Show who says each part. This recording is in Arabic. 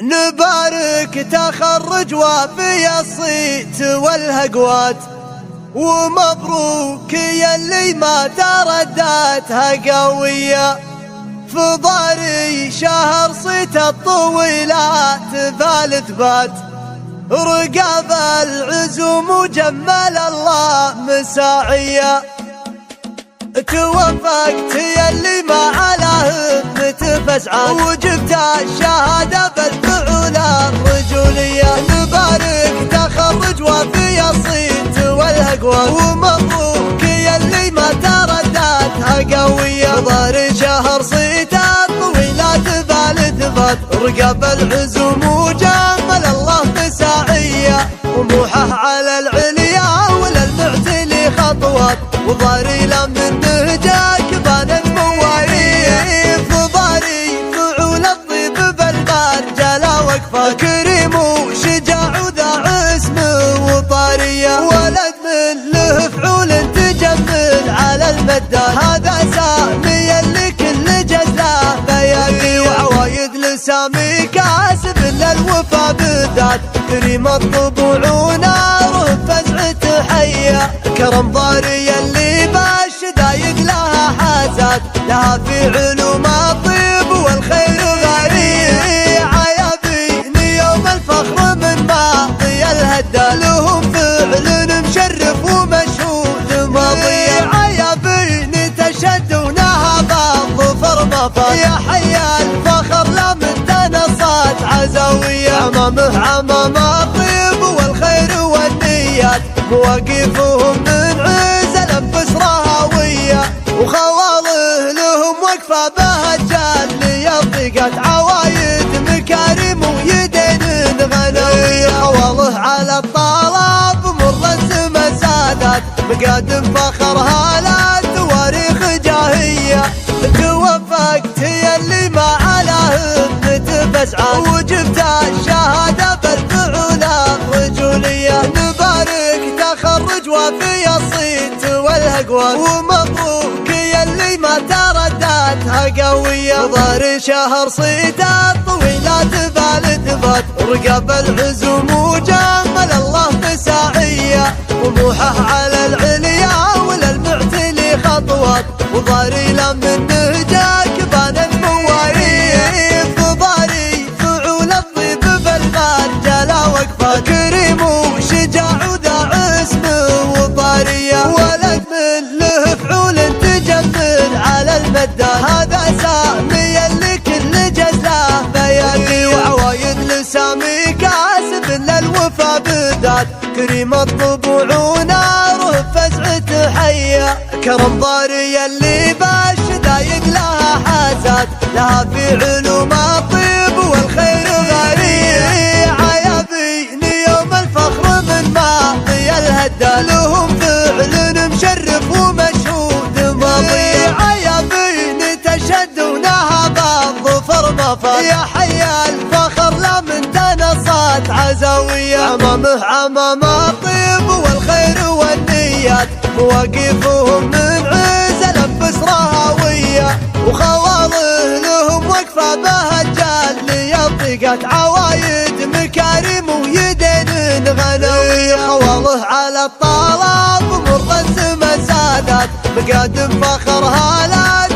Speaker 1: نبارك تخرج وفي الصيت والهقوات، ومبروك يلي ما ترداتها قوية. فضاري شهر صيت الطويلات ثالث بات، رقاب العزوم وجمل الله مساعية. توفقت يلي ما على همة فسعة، وجبت الشهادة بالفعول الرجولية. نبارك تخرج وفي الصيت والهقوات، ومبروك يلي ما ترداتها قوية. ضار شهر صيت الطويلات ثالث بات، رقاب العزوم وجمل الله مساعية. طموحه على العليا وللمعتلي خطوات، وضاري لمن نهجك بانت مواريه. فضاري فعول الطيب بالمرجلة وقفة، كريم وشجاع وذا عزم وطارية. ولد من له فعول تجمل على المدى، هذا سامي اللي كل جزله بياقي. وعوايد لسامي كاسب للوفا بالذات، كريم الطبوع وناره فزعة حية. كرم ضاري اللي بالشدايق لها حازات، لها في علوم الطيب والخير غارية. عيابيني يوم الفخر من ماضي الهدى، لهم فعل مشرف ومشهود ماضية. عيابيني تشدونها بالظفر مفات، يا حي الفخر لمن تنصت عزاوية. عمامه عمام الطيب والخير والنيات، مواقفهم من عزل بسرة هاوية. وخواله لهم وقفة بهجال ليضيقت، عوايد مكارم ويدين غنوية. خواله على الطلب مر الزمن سادات، مقادم فخرها لا تواريخ جاهية. توفقت يلي ما على همة فسعة، وجبت الشهادة بالفعول الرجولية. نبارك تخرج وفي الصيت والهقوات، ومبروك يلي ما ترداتها قوية. ضار شهر صيت الطويلات ثالث بات، رقاب العزوم وجمل الله مساعية. طموحه على العليا وللمعتلي خطوات، وضاري لمن نهجك بانت مواريه. فضاري فعول الطيب بالمرجلة وقفة، كريم وشجاع وذا عزم وطارية. ولد من له فعول تجمل على المدى، هذا سامي اللي كل جزله بياقي. وعوايد لسامي كاسب للوفا بالذات، كريم الطبوع وناره فزعة حية. كرم ضاري اللي بالشدايق لها حازات، لها في علوم الطيب والخير غارية. عيابيني يوم الفخر من ماضي الهدى، لهم فعل مشرف ومشهود ماضي. عيابيني تشدونها بالظفر مفات، يا حي الفخر لمن تنصت عزاوية. عمامه عمام الطيب والخير والنيات، مواقفهم من عزل بسرة هاوية. وخواله لهم وقفة بهجال ليضيقت، عوايد مكارم ويدين غنوية. خواله على الطلب مر الزمن سادات، مقادم فخرها لا